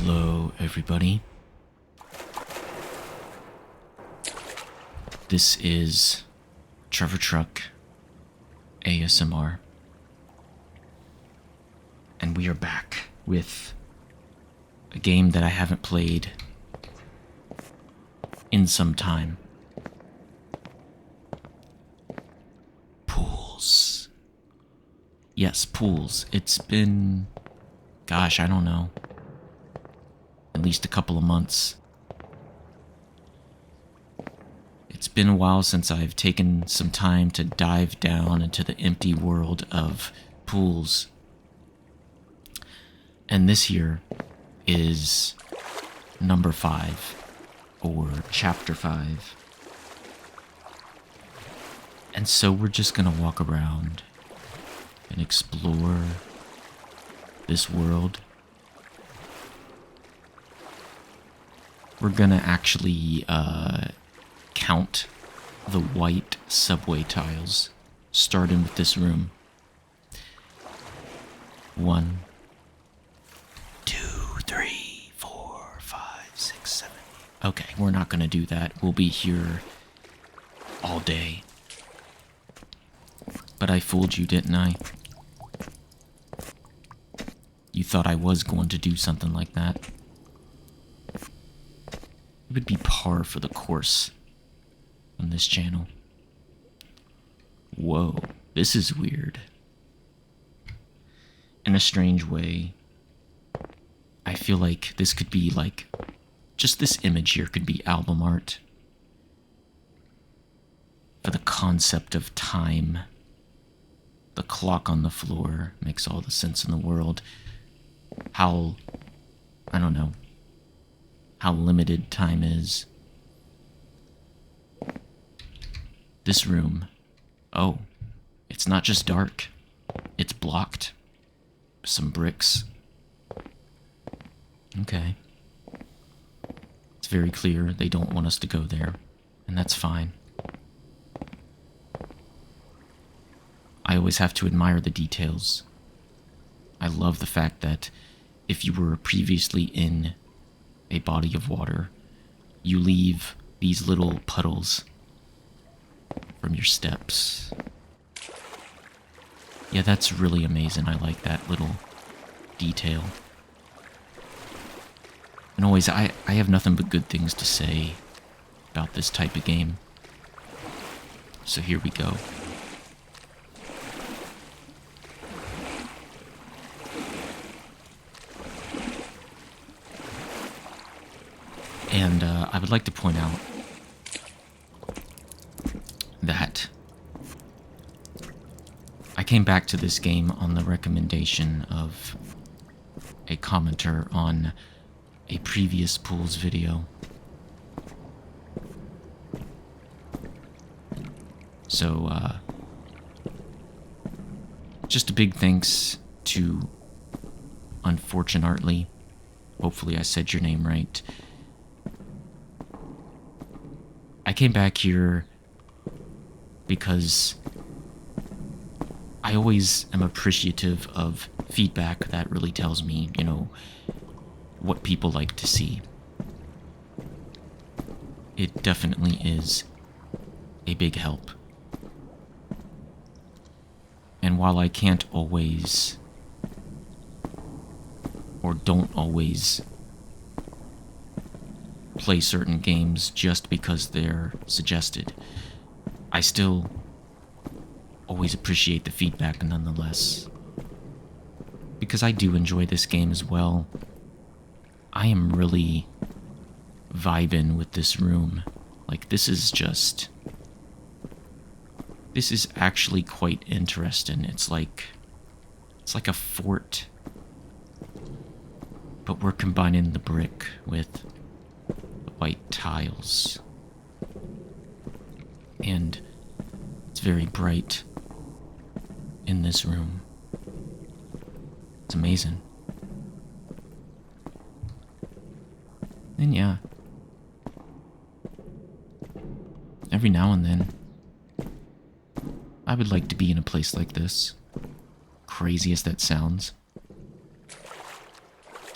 Hello, everybody. This is Trevor Truck ASMR, and we are back with a game that I haven't played in some time. Pools. Yes, pools. It's been, gosh, I don't know, at least a couple of months. It's been a while since I've taken some time to dive down into the empty world of pools. And this here is number 5, or chapter 5. And so we're just gonna walk around and explore this world. We're gonna actually count the white subway tiles, starting with this room. 1, 2, 3, 4, 5, 6, 7, 8. Okay, we're not gonna do that. We'll be here all day. But I fooled you, didn't I? You thought I was going to do something like that. It would be par for the course on this channel. Whoa, this is weird. In a strange way, I feel like this could be like, just this image here could be album art for the concept of time. The clock on the floor makes all the sense in the world. How, I don't know, how limited time is. This room, oh, it's not just dark, it's blocked. Some bricks. Okay. It's very clear they don't want us to go there, and that's fine. I always have to admire the details. I love the fact that if you were previously in a body of water, you leave these little puddles from your steps. Yeah, that's really amazing. I like that little detail. And always, I have nothing but good things to say about this type of game. So here we go. And I would like to point out that I came back to this game on the recommendation of a commenter on a previous pools video. So, just a big thanks to Unfortunately. Hopefully I said your name right. I came back here because I always am appreciative of feedback that really tells me, you know, what people like to see. It definitely is a big help. And while I can't always, or don't always, play certain games just because they're suggested, I still always appreciate the feedback nonetheless. Because I do enjoy this game as well. I am really vibing with this room. Like, this is actually quite interesting. It's like a fort, but we're combining the brick with the white tiles. And it's very bright in this room. It's amazing. And yeah, every now and then, I would like to be in a place like this. Crazy as that sounds.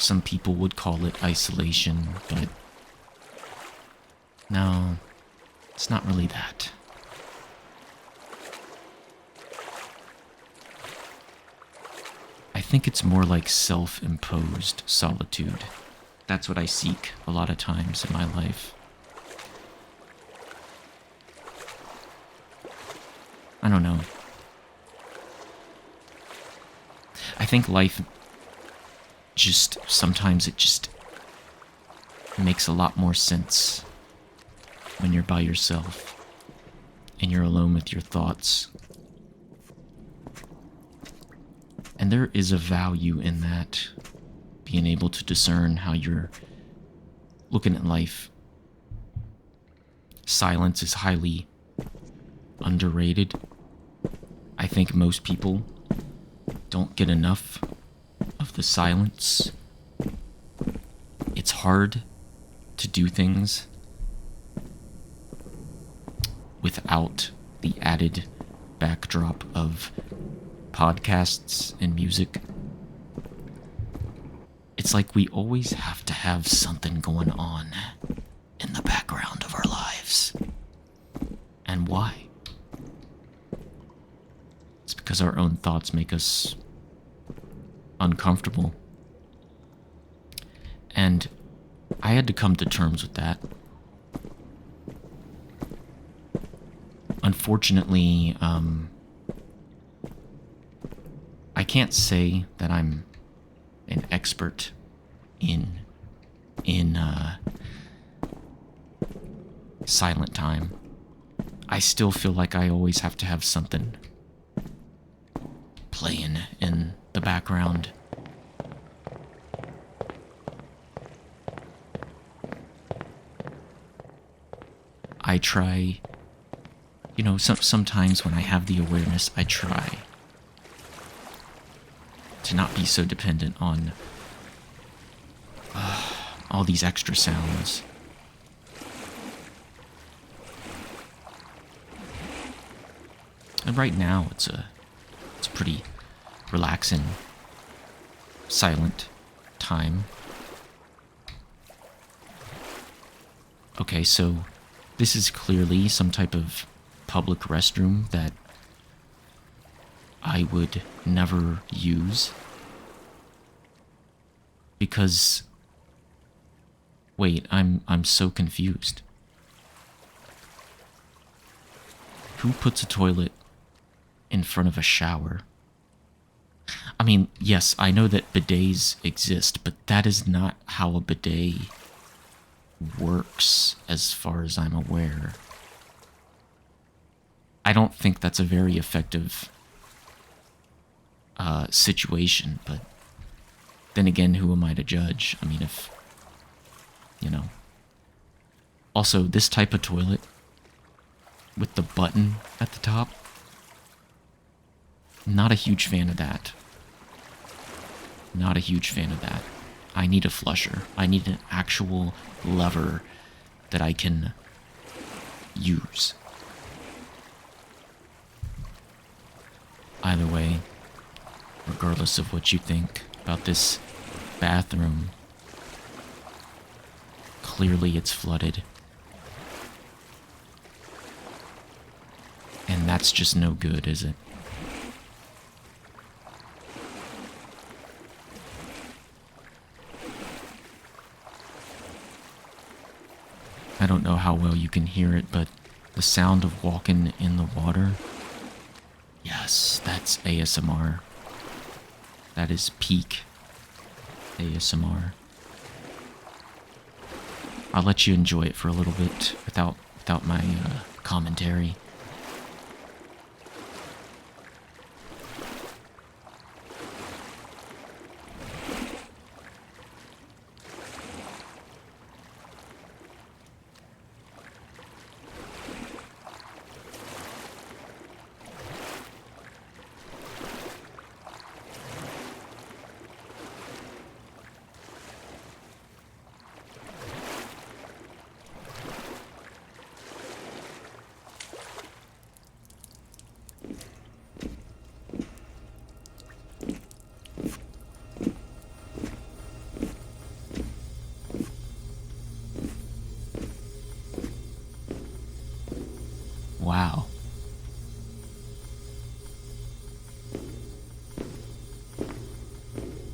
Some people would call it isolation, but no, it's not really that. I think it's more like self-imposed solitude. That's what I seek a lot of times in my life. I don't know. I think life sometimes it just makes a lot more sense when you're by yourself and you're alone with your thoughts. And there is a value in that, being able to discern how you're looking at life. Silence is highly underrated. I think most people don't get enough of the silence. It's hard to do things without the added backdrop of podcasts and music. It's like we always have to have something going on in the background of our lives. And why? It's because our own thoughts make us uncomfortable. And I had to come to terms with that. Unfortunately, I can't say that I'm an expert in silent time. I still feel like I always have to have something playing in the background. I try, sometimes when I have the awareness, I try to not be so dependent on all these extra sounds. And right now, it's a pretty relaxing, silent time. Okay, so this is clearly some type of public restroom that I would never use. Because, wait, I'm so confused. Who puts a toilet in front of a shower? I mean, yes, I know that bidets exist, but that is not how a bidet works, as far as I'm aware. I don't think that's a very effective situation, but then again, who am I to judge? I mean, if, Also, this type of toilet with the button at the top, not a huge fan of that. Not a huge fan of that. I need a flusher. I need an actual lever that I can use. Either way, regardless of what you think about this bathroom, clearly it's flooded. And that's just no good, is it? I don't know how well you can hear it, but the sound of walking in the water, yes, that's ASMR. That is peak ASMR. I'll let you enjoy it for a little bit without my commentary.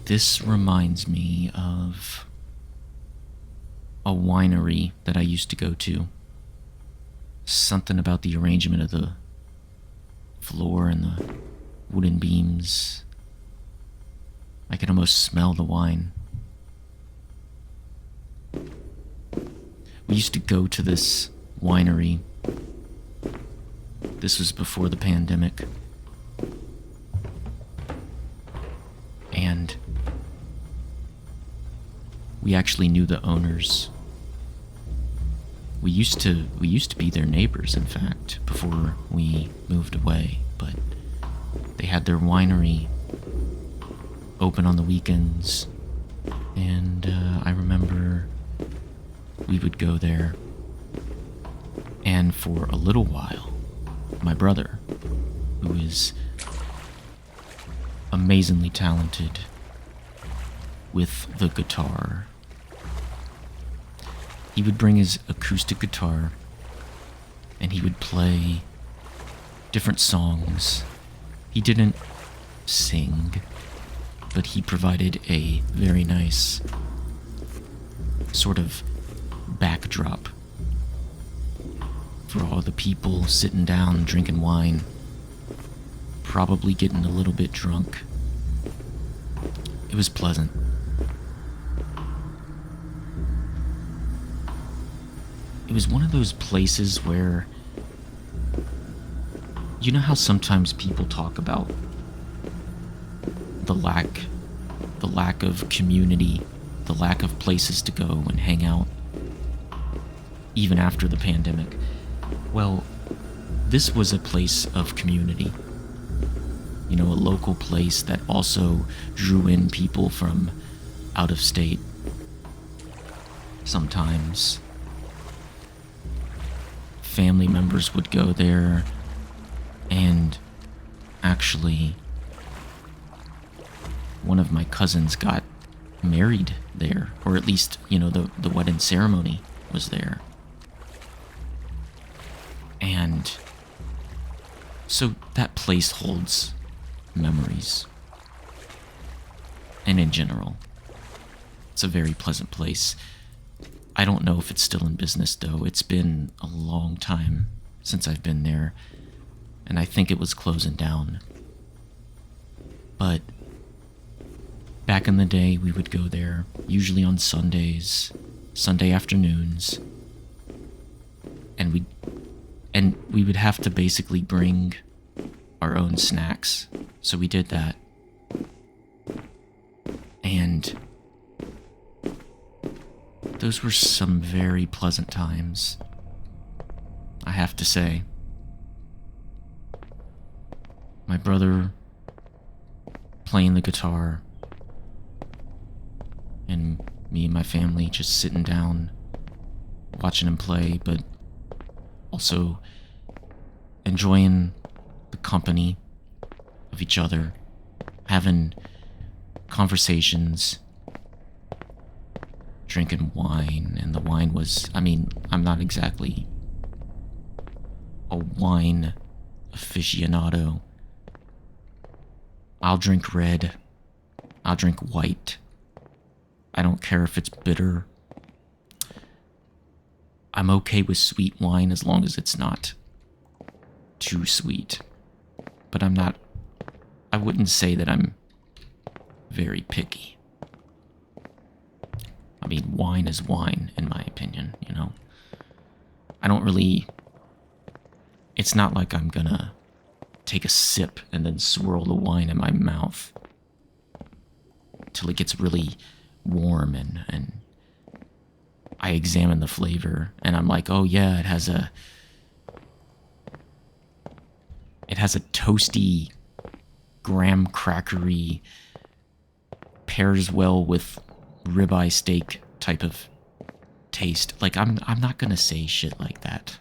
This reminds me of a winery that I used to go to. Something about the arrangement of the floor and the wooden beams. I could almost smell the wine. We used to go to this winery. This was before the pandemic. And we actually knew the owners. We used to be their neighbors, in fact, before we moved away, but they had their winery open on the weekends, and I remember we would go there, and for a little while, my brother, who is amazingly talented with the guitar, he would bring his acoustic guitar and he would play different songs. He didn't sing, but he provided a very nice sort of backdrop for all the people sitting down drinking wine, probably getting a little bit drunk. It was pleasant. It was one of those places where, you know how sometimes people talk about the lack of community, the lack of places to go and hang out, even after the pandemic? Well, this was a place of community. You know, a local place that also drew in people from out of state. Sometimes family members would go there, and actually one of my cousins got married there, or at least, you know, the wedding ceremony was there. And so that place holds memories. And in general, it's a very pleasant place. I don't know if it's still in business, though. It's been a long time since I've been there, and I think it was closing down. But back in the day, we would go there, usually on Sundays, Sunday afternoons, and we would have to basically bring our own snacks. So we did that. And those were some very pleasant times, I have to say. My brother playing the guitar, and me and my family just sitting down, watching him play, but also enjoying the company of each other, having conversations, drinking wine. And the wine was, I mean, I'm not exactly a wine aficionado. I'll drink red, I'll drink white. I don't care if it's bitter. I'm okay with sweet wine as long as it's not too sweet. But I wouldn't say that I'm very picky. I mean, wine is wine, in my opinion, you know? It's not like I'm gonna take a sip and then swirl the wine in my mouth till it gets really warm, and I examine the flavor, and I'm like, oh yeah, it has a toasty, graham crackery, pairs well with ribeye steak type of taste. Like, I'm not gonna say shit like that.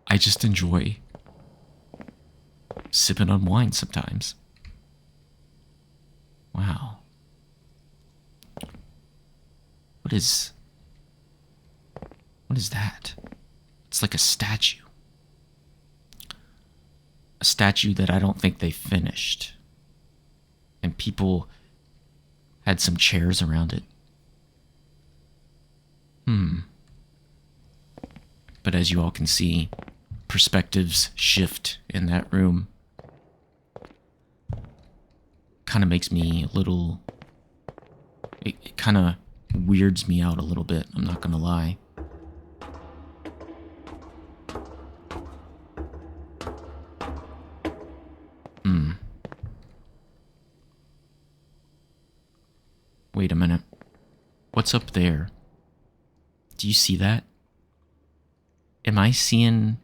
I just enjoy sipping on wine sometimes. Wow. What is that? It's like a statue. a statue that I don't think they finished. And people had some chairs around it. But as you all can see, perspectives shift in that room. Kind of makes me a little... It kind of weirds me out a little bit, I'm not gonna lie. Wait a minute. What's up there? Do you see that? Am I seeing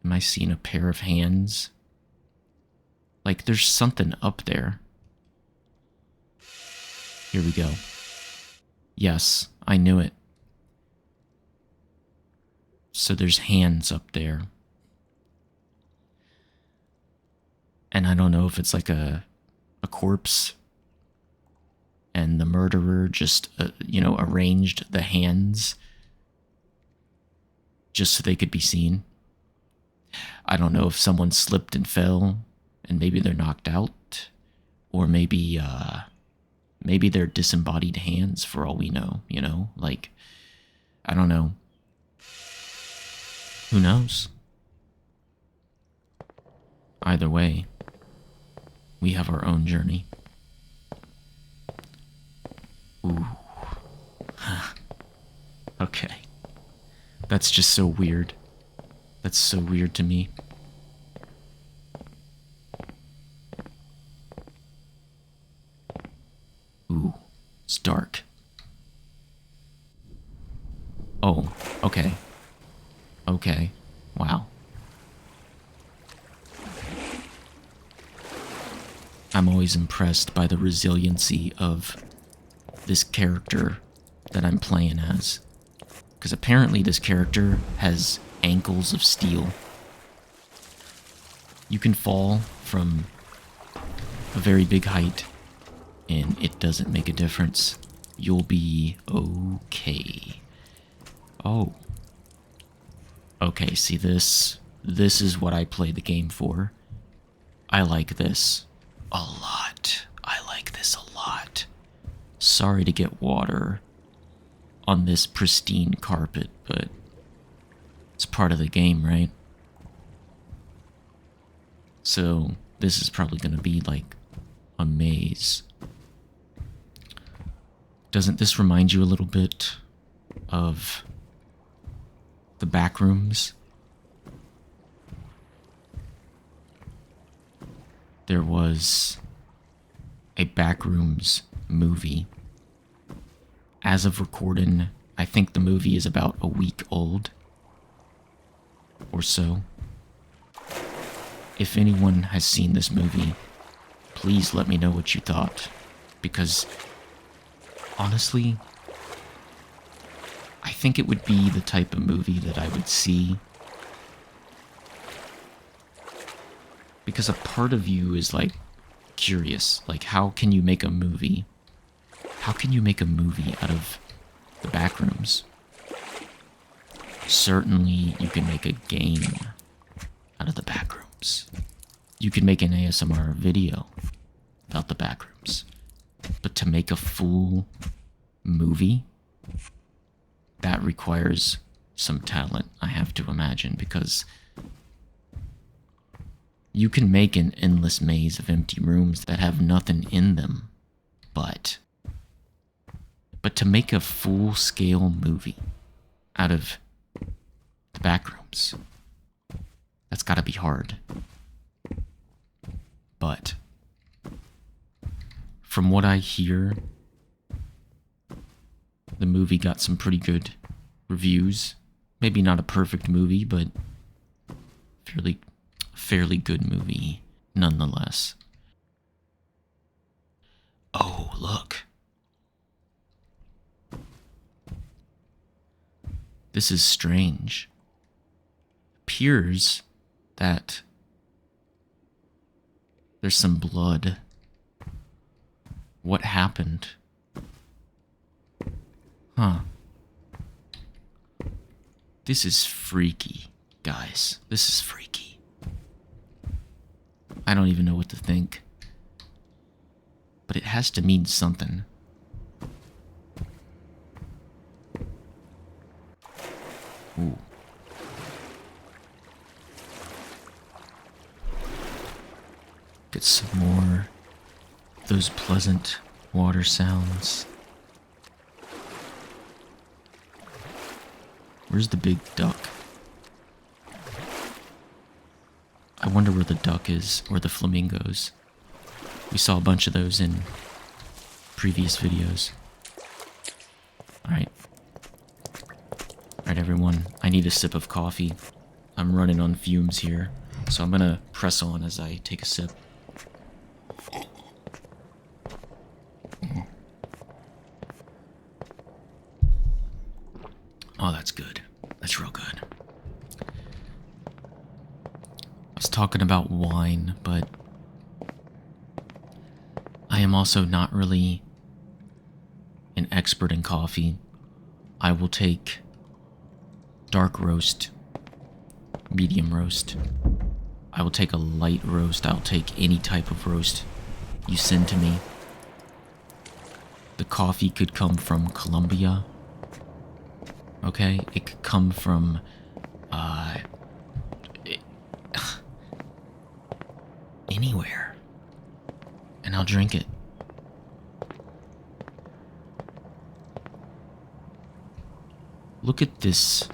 a pair of hands? Like, there's something up there. Here we go. Yes, I knew it. So there's hands up there. And I don't know if it's like a corpse, and the murderer just, arranged the hands just so they could be seen. I don't know if someone slipped and fell, and maybe they're knocked out, or maybe they're disembodied hands for all we know, Like, I don't know. Who knows? Either way, we have our own journey. Ooh. Okay. That's just so weird. That's so weird to me. Ooh, it's dark. Oh, okay. Okay. Wow. I'm always impressed by the resiliency of this character that I'm playing as. Because apparently this character has ankles of steel. You can fall from a very big height, and it doesn't make a difference. You'll be okay. Oh. Okay, see this? This is what I play the game for. I like this a lot. I like this a lot. Sorry to get water on this pristine carpet, but it's part of the game, right? So this is probably going to be like a maze. Doesn't this remind you a little bit of the back rooms? There was a Backrooms movie. As of recording, I think the movie is about a week old or so. If anyone has seen this movie, please let me know what you thought, because honestly, I think it would be the type of movie that I would see, because a part of you is like curious, like how can you make a movie? How can you make a movie out of the Backrooms? Certainly you can make a game out of the Backrooms. You can make an ASMR video about the Backrooms. But to make a full movie, that requires some talent, I have to imagine, because you can make an endless maze of empty rooms that have nothing in them, but to make a full-scale movie out of the Backrooms, that's gotta be hard. But from what I hear, the movie got some pretty good reviews. Maybe not a perfect movie, but fairly good movie nonetheless. Oh, look. This is strange. Appears that there's some blood. What happened? Huh. This is freaky, guys. This is freaky. I don't even know what to think. But it has to mean something. Ooh. Get some more of those pleasant water sounds. Where's the big duck? I wonder where the duck is, or the flamingos. We saw a bunch of those in previous videos. Alright. Alright, everyone. I need a sip of coffee. I'm running on fumes here, so I'm gonna press on as I take a sip. Oh, that's good. That's real good. I was talking about wine, but I am also not really an expert in coffee. I will take dark roast, medium roast. I will take a light roast. I'll take any type of roast you send to me. The coffee could come from Colombia. Okay? It could come from, anywhere. And I'll drink it. Look at this.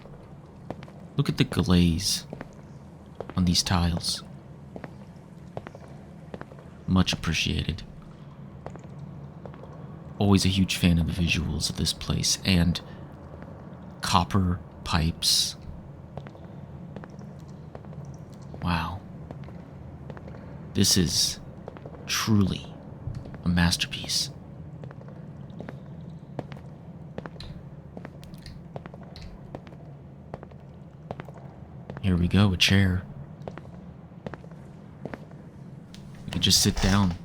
Look at the glaze on these tiles. Much appreciated. Always a huge fan of the visuals of this place, and copper pipes. Wow. This is truly a masterpiece. Here we go, a chair. We could just sit down.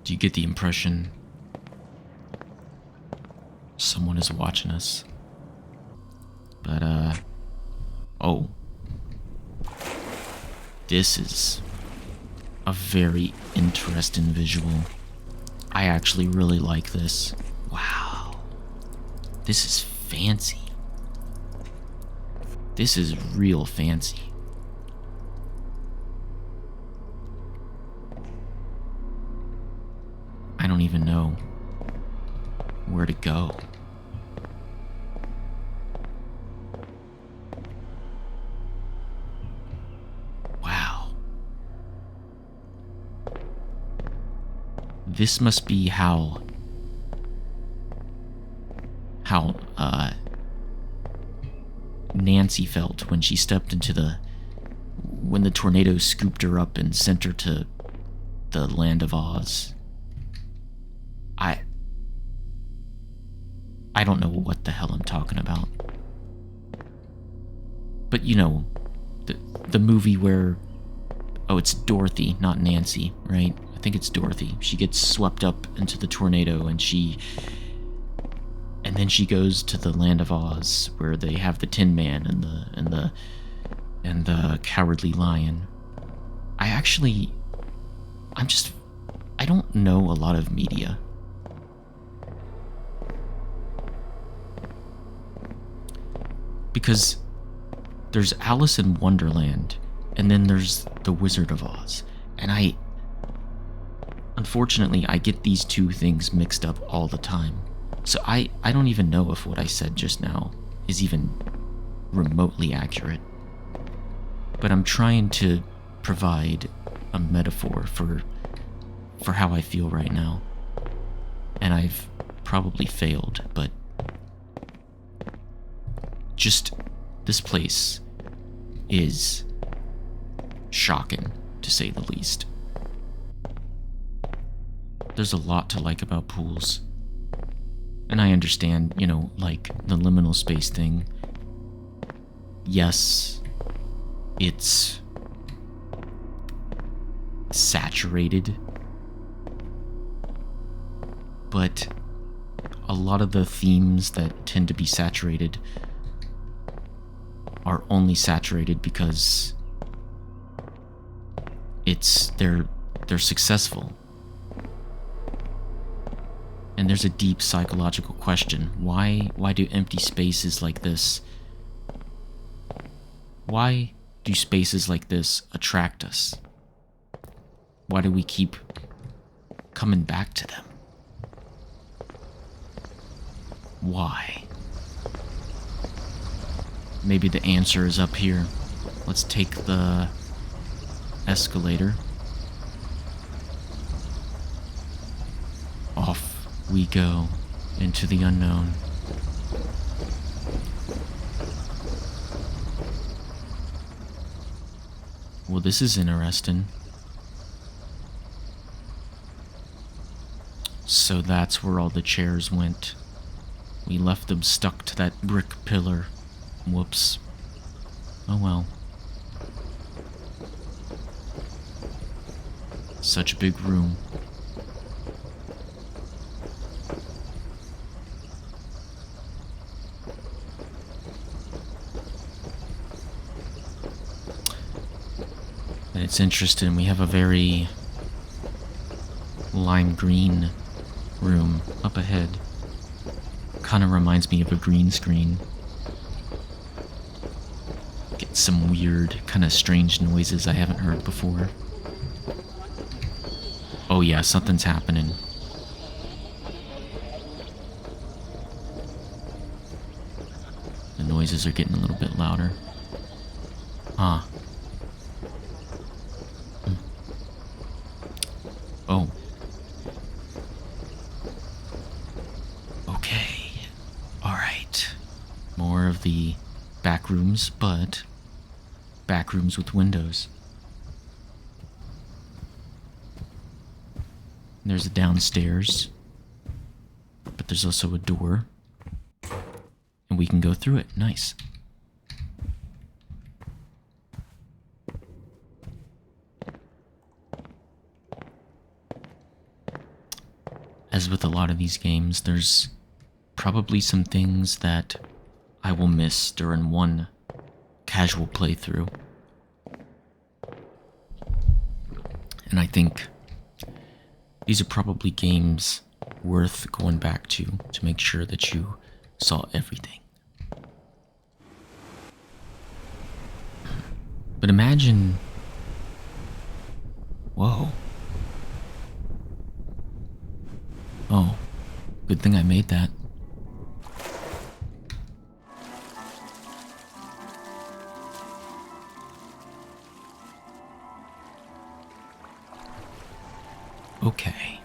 Do you get the impression someone is watching us? But, oh. This is a very interesting visual. I actually really like this. Wow. This is fancy. This is real fancy. I don't even know where to go. Wow. This must be how Nancy felt when she stepped into when the tornado scooped her up and sent her to the land of Oz. I don't know what the hell I'm talking about. But you know, the movie where, oh, it's Dorothy, not Nancy, right? I think it's Dorothy. She gets swept up into the tornado, and then she goes to the land of Oz, where they have the Tin Man and the Cowardly Lion. I don't know a lot of media. Because there's Alice in Wonderland, and then there's The Wizard of Oz. And unfortunately, I get these two things mixed up all the time. So I don't even know if what I said just now is even remotely accurate. But I'm trying to provide a metaphor for how I feel right now. And I've probably failed, but just this place is shocking, to say the least. There's a lot to like about pools. And I understand, like the liminal space thing. Yes, it's saturated. but a lot of the themes that tend to be saturated are only saturated because they're successful. And there's a deep psychological question. Why do empty spaces like this, why do spaces like this attract us? Why do we keep coming back to them? Why? Maybe the answer is up here. Let's take the escalator. Off we go into the unknown. Well, this is interesting. So that's where all the chairs went. We left them stuck to that brick pillar. Whoops. Oh well. Such a big room. And it's interesting, we have a very lime green room up ahead. Kind of reminds me of a green screen. Get some weird, kind of strange noises I haven't heard before. Oh yeah, something's happening. The noises are getting a little bit louder. Huh. Oh. Okay. Alright. More of the back rooms, but back rooms with windows. There's a downstairs, but there's also a door, and we can go through it. Nice. As with a lot of these games, there's probably some things that I will miss during one casual playthrough. And I think these are probably games worth going back to make sure that you saw everything. But imagine... Whoa. Oh, good thing I made that. Okay.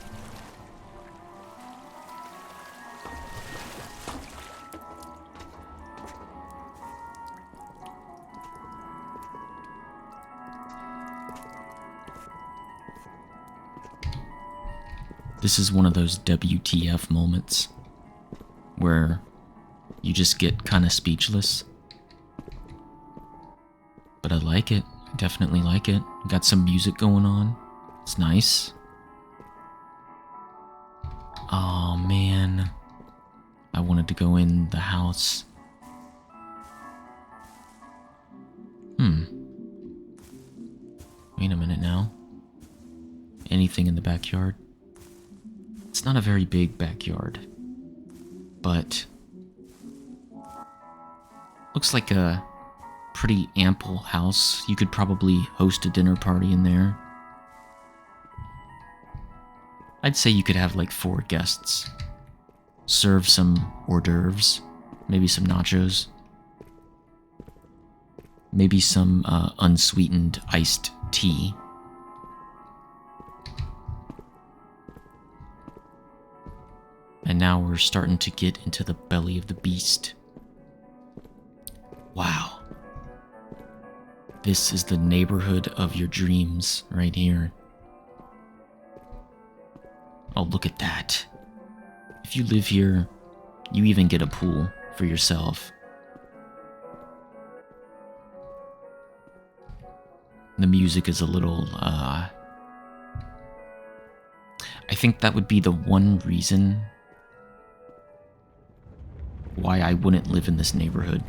This is one of those WTF moments where you just get kind of speechless. But I like it. I definitely like it. Got some music going on. It's nice. Oh man, I wanted to go in the house. Wait a minute now. Anything in the backyard? It's not a very big backyard, but looks like a pretty ample house. You could probably host a dinner party in there. I'd say you could have like 4 guests. Serve some hors d'oeuvres, maybe some nachos, maybe some unsweetened iced tea. And now we're starting to get into the belly of the beast. Wow. This is the neighborhood of your dreams right here. Oh, look at that. If you live here, you even get a pool for yourself. The music is a little, I think that would be the one reason why I wouldn't live in this neighborhood.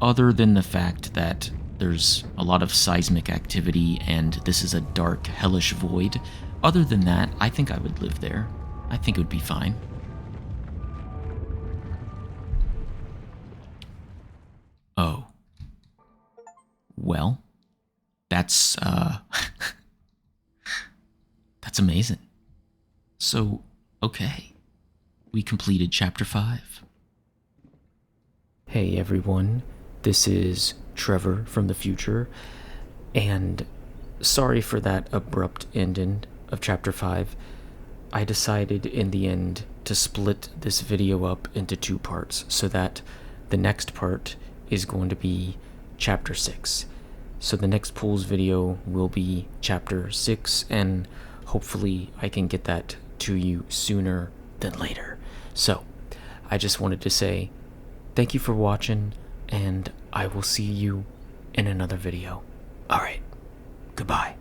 Other than the fact that there's a lot of seismic activity and this is a dark, hellish void. Other than that, I think I would live there. I think it would be fine. Oh. Well, that's that's amazing. So, okay. We completed chapter 5. Hey everyone, this is Trevor from the future, and sorry for that abrupt ending of chapter 5. I decided in the end to split this video up into 2 parts so that the next part is going to be chapter 6. So the next pools video will be chapter 6, and hopefully I can get that to you sooner than later. So I just wanted to say thank you for watching, and I will see you in another video. Alright, goodbye.